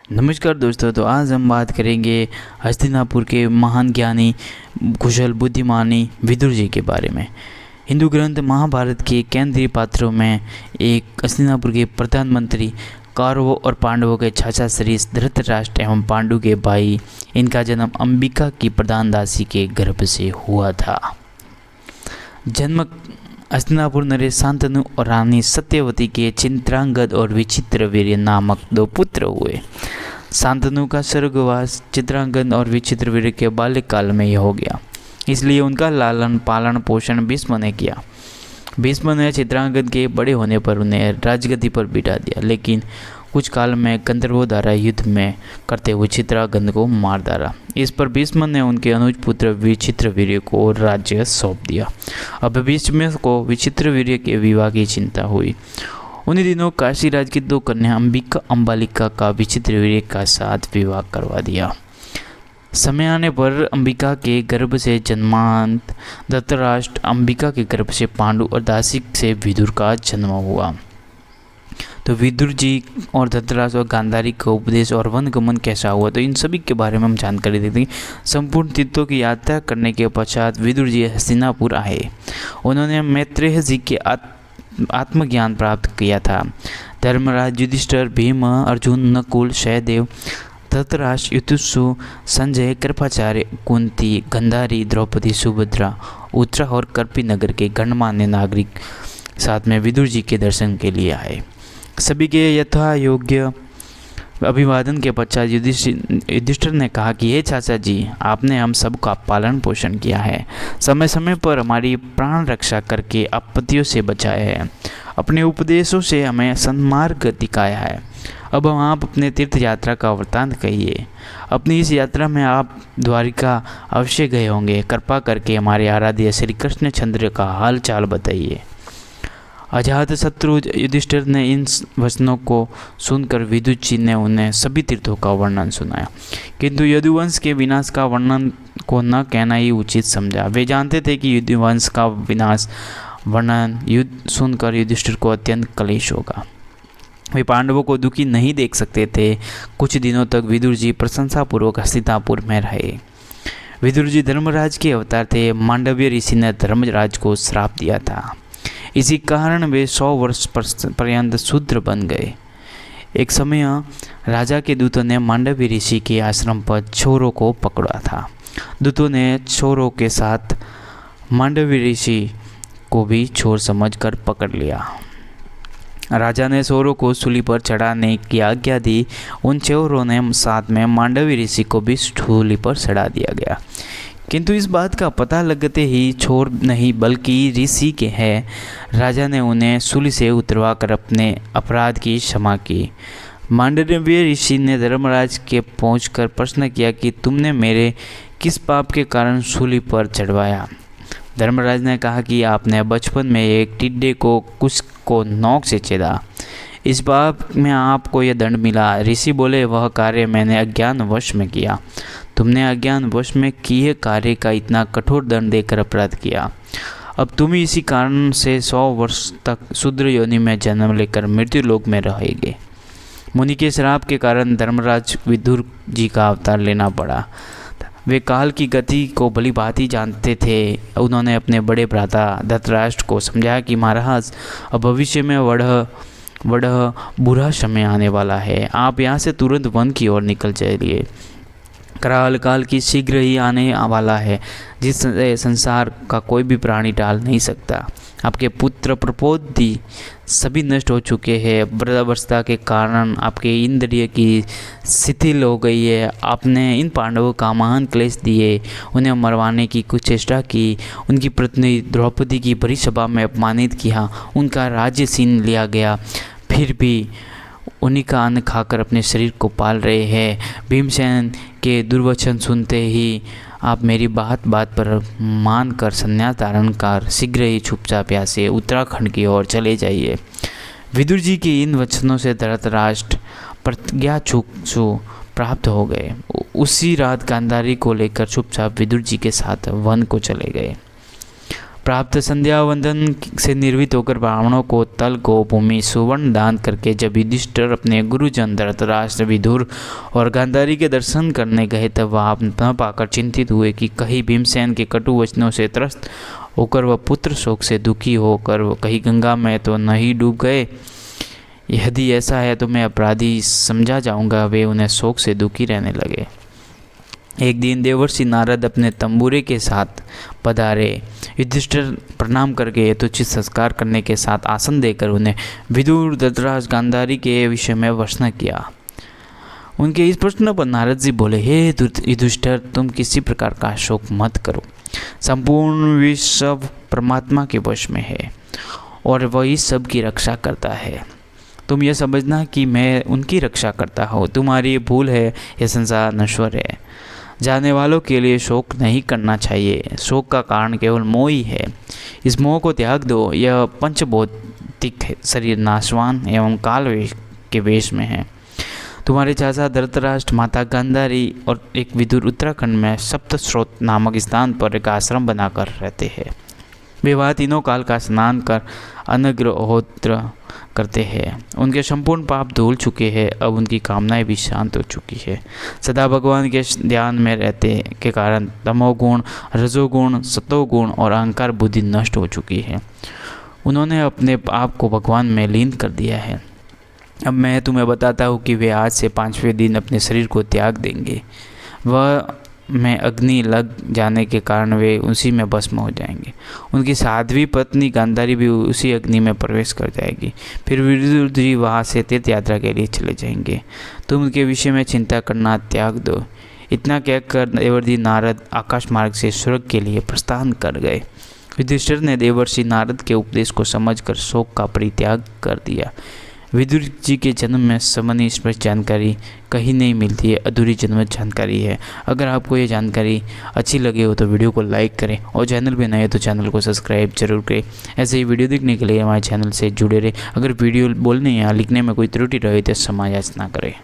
नमस्कार दोस्तों। तो आज हम बात करेंगे हस्तिनापुर के महान ज्ञानी कुशल बुद्धिमानी विदुर जी के बारे में। हिंदू ग्रंथ महाभारत के केंद्रीय पात्रों में एक हस्तिनापुर के प्रधानमंत्री, कौरवों और पांडवों के चाचा सरीस धृतराष्ट्र एवं पांडु के भाई। इनका जन्म अंबिका की प्रधान दासी के गर्भ से हुआ था। जन्म हस्तिनापुर नरेश शांतनु और रानी सत्यवती के चित्रांगद और विचित्रवीर्य नामक 2 पुत्र हुए। शांतनु का स्वर्गवास चित्रांगद और विचित्रवीर्य के बाल्यकाल में ही हो गया, इसलिए उनका लालन पालन पोषण भीष्म ने किया। भीष्म ने चित्रांगद के बड़े होने पर उन्हें राजगद्दी पर बिठा दिया, लेकिन कुछ काल में गंधर्वों द्वारा युद्ध में करते हुए चित्रांगद को मार डाला। इस पर भीष्म ने उनके अनुज पुत्र विचित्रवीर्य को राज्य सौंप दिया। अब भीष्म को विचित्रवीर्य के विवाह की चिंता हुई। उन्हीं दिनों काशीराज की 2 कन्या अंबिका अंबालिका का विचित्रवीर्य का साथ विवाह करवा दिया। समय आने पर अंबिका के गर्भ से जन्मांत धृतराष्ट्र, अंबिका के गर्भ से पांडु और दासी से विदुर का जन्म हुआ। तो विदुर जी और धृतराष्ट्र और गांधारी का उपदेश और वनगमन कैसा हुआ, तो इन सभी के बारे में हम जानकारी देते हैं। संपूर्ण तीर्थों की यात्रा करने के पश्चात विदुर जी हस्तिनापुर आए। उन्होंने मैत्रेय जी के आत्मज्ञान प्राप्त किया था। धर्मराज, युधिष्ठिर, भीम, अर्जुन, नकुल, सहदेव, धृतराष्ट्र, युधिष्ठिर, संजय, कृपाचार्य, कुंती, गांधारी, द्रौपदी, सुभद्रा, उत्तरा और कर्पी नगर के गणमान्य नागरिक साथ में विदुर जी के दर्शन के लिए आए। सभी के यथा योग्य अभिवादन के पश्चात युधिष्ठिर ने कहा कि हे चाचा जी, आपने हम सबका पालन पोषण किया है, समय समय पर हमारी प्राण रक्षा करके आपत्तियों से बचाया है, अपने उपदेशों से हमें सन्मार्ग दिखाया है। अब आप अपने तीर्थ यात्रा का वृत्तांत कहिए। अपनी इस यात्रा में आप द्वारिका अवश्य गए होंगे, कृपा करके हमारे आराध्य श्री कृष्णचंद्र का हाल चाल बताइए। अजातशत्रु युधिष्ठिर ने इन वचनों को सुनकर विदुर जी ने उन्हें सभी तीर्थों का वर्णन सुनाया, किंतु यदुवंश के विनाश का वर्णन को न कहना ही उचित समझा। वे जानते थे कि यदुवंश का विनाश वर्णन युद्ध सुनकर युधिष्ठिर को अत्यंत क्लेश होगा। वे पांडवों को दुखी नहीं देख सकते थे। कुछ दिनों तक विदुर जी प्रशंसापूर्वक हस्तिनापुर में रहे। विदुर जी धर्मराज के अवतार थे। मांडव्य ऋषि ने धर्मराज को श्राप दिया था, इसी कारण वे 100 वर्ष पर्यंत शूद्र बन गए। एक समय राजा के दूतों ने मांडव्य ऋषि के आश्रम पर चोरों को पकड़ा था। दूतों ने चोरों के साथ मांडव्य ऋषि को भी चोर समझकर पकड़ लिया। राजा ने चोरों को सूली पर चढ़ाने की आज्ञा दी। उन चोरों ने साथ में मांडव्य ऋषि को भी सूली पर चढ़ा दिया गया, किंतु इस बात का पता लगते ही चोर नहीं बल्कि ऋषि के हैं। राजा ने उन्हें सूली से उतरवाकर अपने अपराध की क्षमा की। मांडव्य ऋषि ने धर्मराज के पहुंचकर प्रश्न किया कि तुमने मेरे किस पाप के कारण सूली पर चढ़वाया। धर्मराज ने कहा कि आपने बचपन में एक टिड्डे को कुछ को नोक से छेदा, इस पाप में आपको यह दंड मिला। ऋषि बोले, वह कार्य मैंने अज्ञानवश में किया। तुमने अज्ञानवश में किए कार्य का इतना कठोर दंड देकर अपराध किया। अब तुम ही इसी कारण से 100 वर्ष तक शूद्र योनि में जन्म लेकर मृत्यु लोक में रहेंगे। मुनि के श्राप के कारण धर्मराज विदुर जी का अवतार लेना पड़ा। वे काल की गति को भली भांति जानते थे। उन्होंने अपने बड़े भ्राता धृतराष्ट्र को समझाया कि महाराज, अब भविष्य में बड़ा बुरा समय आने वाला है। आप यहाँ से तुरंत वन की ओर निकल जाइए। कराल काल की शीघ्र ही आने वाला है, जिस संसार का कोई भी प्राणी टाल नहीं सकता। आपके पुत्र प्रपोधी सभी नष्ट हो चुके हैं। वृद्धावस्था के कारण आपके इंद्रिय की शिथिल हो गई है। आपने इन पांडवों का महान क्लेश दिए, उन्हें मरवाने की कुछ चेष्टा की, उनकी पत्नी द्रौपदी की बड़ी सभा में अपमानित किया, उनका राज्य छीन लिया गया, फिर भी उन्हीं का अन्न खाकर अपने शरीर को पाल रहे हैं। भीमसेन के दुर्वचन सुनते ही आप मेरी बात पर मानकर संन्यास धारण कर शीघ्र ही चुपचाप यहाँ से उत्तराखंड की ओर चले जाइए। विदुर जी के इन वचनों से धृतराष्ट्र प्रज्ञा चक्षु प्राप्त हो गए। उसी रात गांधारी को लेकर चुपचाप विदुर जी के साथ वन को चले गए। प्राप्त संध्या वंदन से निर्वित होकर ब्राह्मणों को तल को भूमि सुवर्ण दान करके जब युधिष्ठिर अपने गुरुजन धृतराष्ट्र, विदुर और गांधारी के दर्शन करने गए तब वह न पाकर चिंतित हुए कि कहीं भीमसेन के कटु वचनों से त्रस्त होकर वह पुत्र शोक से दुखी होकर कहीं गंगा में तो नहीं डूब गए। यदि ऐसा है तो मैं अपराधी समझा जाऊंगा। वे उन्हें शोक से दुखी रहने लगे। एक दिन देवर्षि नारद अपने तंबूरे के साथ पधारे। युधिष्ठिर प्रणाम करके यथोचित संस्कार करने के साथ आसन देकर उन्हें विदुर, धृतराष्ट्र, गांधारी के विषय में प्रश्न किया। उनके इस प्रश्न पर नारद जी बोले, हे युधिष्ठिर, तुम किसी प्रकार का शोक मत करो। संपूर्ण विश्व परमात्मा के वश में है और वही सब की रक्षा करता है। तुम यह समझना कि मैं उनकी रक्षा करता हूँ। तुम्हारी भूल है, यह संसार नश्वर है। जाने वालों के लिए शोक नहीं करना चाहिए। शोक का कारण केवल मोह ही है। इस मोह को त्याग दो। यह पंचभौतिक शरीर नाशवान एवं काल के वेश में है। तुम्हारे चाचा धृतराष्ट्र, माता गांधारी और एक विदुर उत्तराखंड में सप्तस्रोत नामक स्थान पर एक आश्रम बनाकर रहते हैं। वे वहाँ तीनों काल का स्नान कर अनग्रहोत्र करते हैं। उनके संपूर्ण पाप धुल चुके हैं। अब उनकी कामनाएं भी शांत हो चुकी है। सदा भगवान के ध्यान में रहते के कारण तमोगुण, रजोगुण, सतोगुण और अहंकार बुद्धि नष्ट हो चुकी है। उन्होंने अपने आप को भगवान में लीन कर दिया है। अब मैं तुम्हें बताता हूँ कि वे आज से 5वें दिन अपने शरीर को त्याग देंगे। वह में अग्नि लग जाने के कारण वे उसी में भस्म हो जाएंगे। उनकी साध्वी पत्नी गांधारी भी उसी अग्नि में प्रवेश कर जाएगी। फिर विदुर जी वहाँ से तीर्थ यात्रा के लिए चले जाएंगे। तुम उनके विषय में चिंता करना त्याग दो। इतना कहकर देवर्षि नारद आकाश मार्ग से स्वर्ग के लिए प्रस्थान कर गए। युधिष्ठिर ने देवर्षि नारद के उपदेश को समझकर शोक का परित्याग कर दिया। विदुर जी के जन्म में संबंधी स्पष्ट जानकारी कहीं नहीं मिलती है, अधूरी जन्म जानकारी है। अगर आपको ये जानकारी अच्छी लगी हो तो वीडियो को लाइक करें और चैनल पे नए हो तो चैनल को सब्सक्राइब जरूर करें। ऐसे ही वीडियो देखने के लिए हमारे चैनल से जुड़े रहें। अगर वीडियो बोलने या लिखने में कोई त्रुटि रहे तो क्षमा याचना करें।